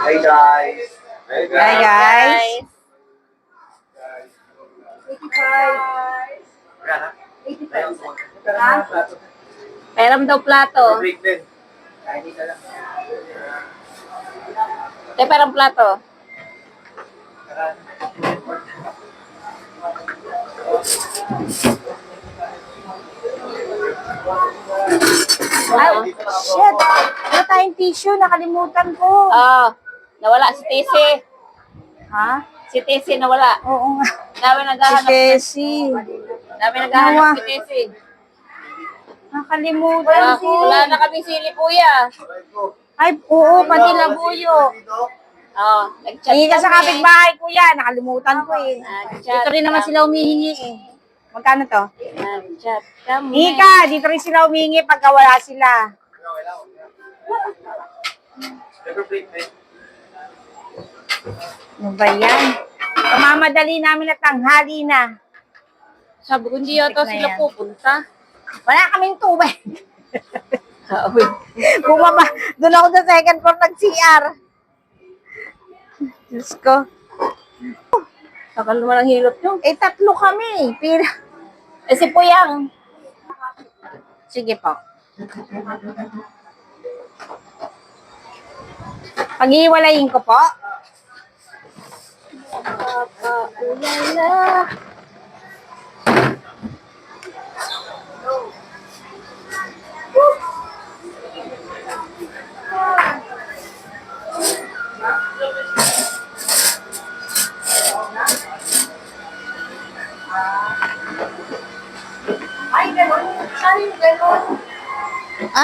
Hey guys. Hi guys. 85. Peram daw plato. Break din. Kainin ka lang. Peram plato. Ay, shit! Wala tayong tissue, nakalimutan ko. Nawala si Tessy. Ha? Si Tessy nawala. Oo nga. Dami Si naghahanap. Tessie. Dami naghahanap si Tessy. Nakalimutan ko. Wala na kami sili kuya. Ay, oo, pati labuyo. Nag-chat Hingi ka sa kami. kapitbahay, kuya. Nakalimutan ko eh. Nag-chat Dito rin naman sila humihingi eh. Magkano to? Nag-chat kami. Hingi ka, dito rin sila humihingi pagka wala sila. Ano ba yan? Pamamadali namin at tanghali na. Sabi ko, hindi yata na sila yan. pupunta. Wala kaming tubig. Sabi, Bumaba. Doon ako sa second floor nag-CR. Diyos ko. sakal naman ang hilot nyo. Eh, tatlo kami. Pira. Si Puyang. Sige po. Pag-iwalayin ko po. Ulala.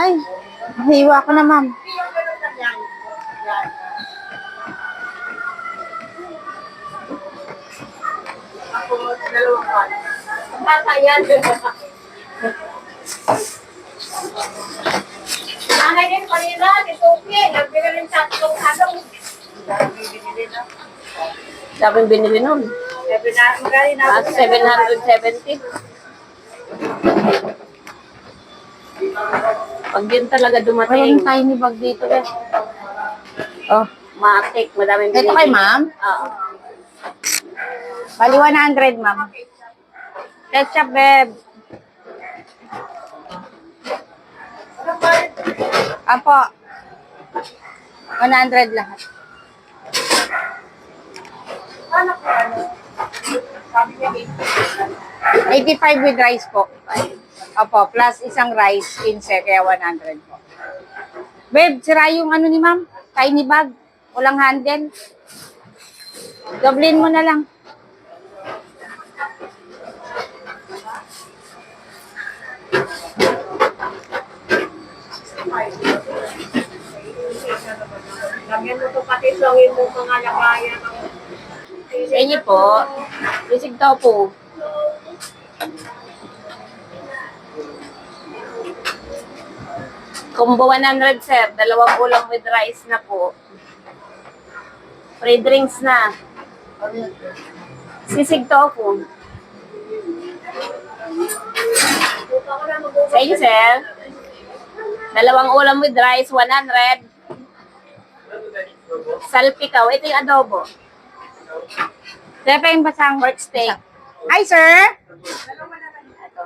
Ay, hiwa ko na, ma'am. Nanay din kanina, si Sophie, nagbigay rin tatlong halong. Daming binili nun. 770. Pag din talaga Walang dumating, tiny bag dito, eh. oh, matik, madaming Ito binili. kay ma'am? Oo. Bali 100, ma'am. Ketchup, beb. Apo. 100 lahat. Ano po, ano? Sabi niya, 85 with rice po. Opo, plus isang rice, 15, kaya 100 po. Babe, sira yung ano ni ma'am? Tiny bag. Walang handle. Doblin mo na lang. Lagyan mo ito pati sawin mo mga lagayan. Sa inyo po, bisig daw po. Combo 100 sir, dalawang ulam with rice na po. Free drinks na. Sisig tofu. Sa inyo sir, dalawang ulam with rice, 100. Salpikaw, ito yung adobo. Kaya pa yung basang Pork steak. Hi, sir.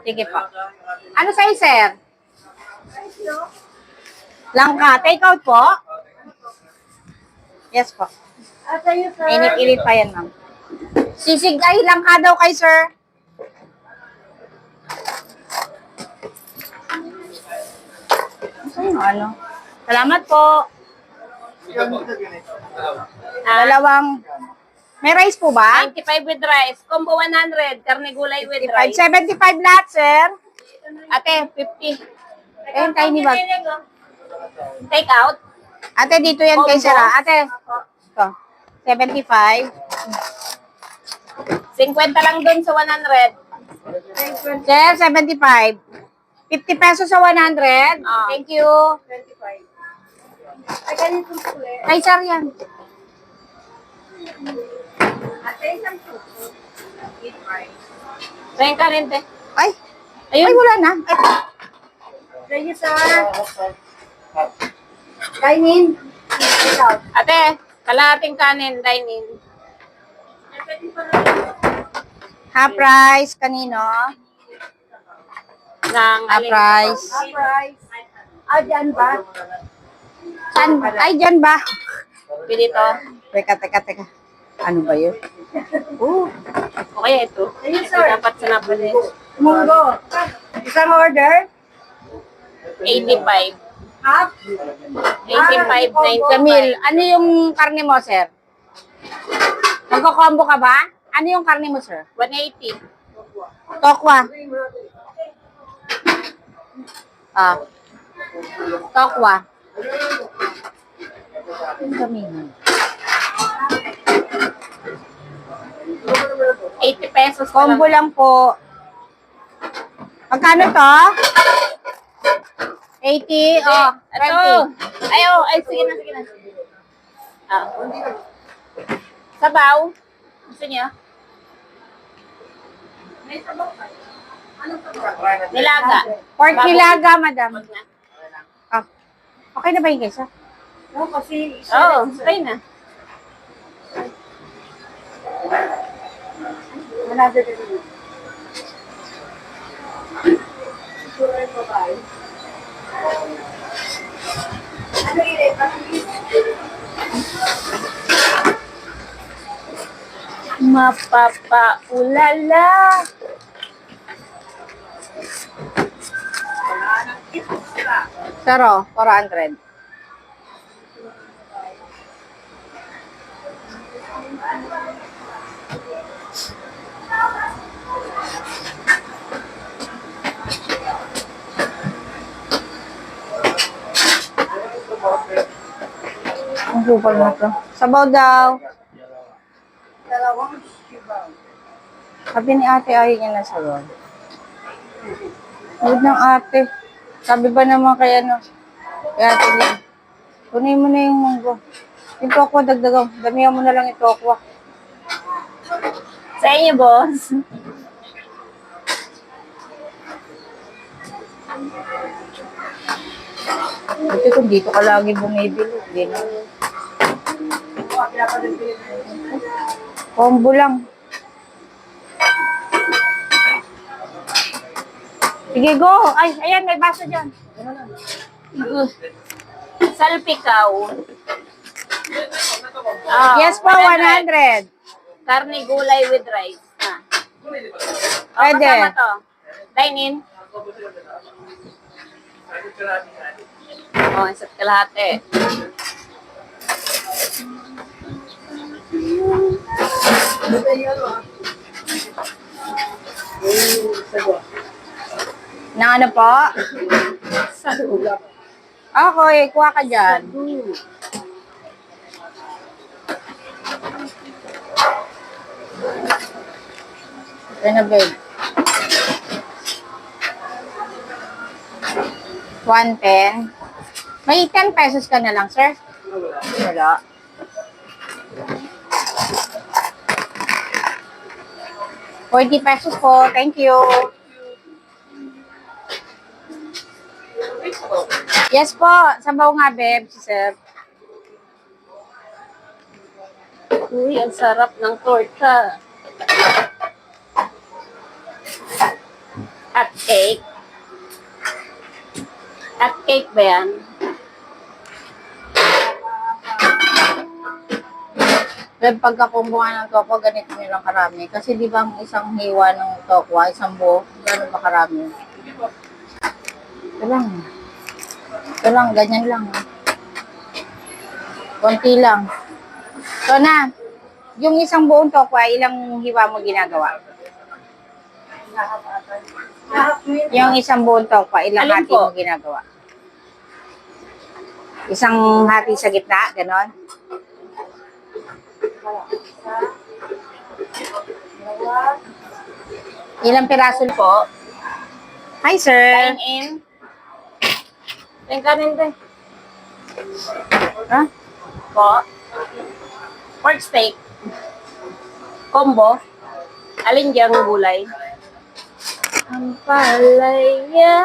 Sige po. Ano sa'yo, sir? Langka. Take out po? Yes po. Init-init pa yan, ma'am. Sisig ay langka daw kay sir. Ano? Salamat po. Dalawang. May rice po ba? 95 with rice. Combo 100. Karne gulay with rice. 75 lahat, sir. Ate, 50. Ayun, tiny bag. Take out. Ate, dito yan kay sir. Ate, ito. 75. 50 lang dun sa 100. Sir, 75. 50 pesos sa 100. Ah. Thank you. Kay sir yan. Sa'yo ka rin, te. Ay, Ayun. ay wala na. Ay, Thank you, sir. Kainin. Ate, Kalahating kanin, dine-in. Half price, kanino? Ng Half price. Price. Ah, dyan ba? Saan? Ay, dyan ba? Pili to. Teka. Ano ba yun? O kaya ito. Ayun, Ito sir. dapat sa Napoli. Munggo. Isang order? 85. Half? 85, 90. Camille, ano yung karne mo, sir? Magko-combo ka ba? Ano yung karne mo, sir? 180. Tokwa. Ah. Tokwa. Yung Camille. 80 pesos. na Combo lang. lang po. Magkano to? 80, oh, Ito. 20. Ay, sige na. Ah. Sabaw. Gusto niyo? Nilaga. Pork nilaga, madam. Wag na. Ah. Okay na ba yung kaysa? No, kasi Oo, okay na. wala na din. Ano yun? Mapapaulala. Saro, 400. Ang supal na to. Sabaw daw. Dalawang sibaw. Sabi ni ate, ayaw niya na sabaw. Huwag ng ate. Sabi ba naman kay ano? Kay ate niya. Kunin mo na yung munggo. Yung tokwa, dagdagan. Damihan mo na lang yung tokwa. Sa inyo, boss. Ate, kung dito ka lagi bumibili. Hindi na. Combo lang. Sige, go. Ay, ayan, may baso dyan. Salpikaw. Ah, Yes po, 100. Karne gulay with rice. Ah. Pwede. Kasama to. Dine-in. Oh, isa't kalahati. Na ano po? Salugap. Okay, kuha ka dyan. Ito na, babe. 110. May 10 pesos ka na lang, sir? Wala. ₱40 po. Thank you. Yes po. Sabaw nga, babe. Si sir. Uy, ang sarap ng torta. At cake. At cake ba yan? Babe, pagkakumbuhan ng tokwa, ganito nilang karami. Kasi di ba ang isang hiwa ng tokwa, isang buo, gano'n ba karami? Ito lang. Ito lang, ganyan lang. Konti lang. So na, yung isang buong tokwa, ilang hiwa mo ginagawa? Yung isang buong tokwa, ilang Alin hati po? mo ginagawa? Isang hati sa gitna, gano'n? Ilang piraso po? Hi, sir. Dine-in. Yung kanin din. Ha? Po. Pork steak. Combo. Alin diyang gulay? Ang palaya.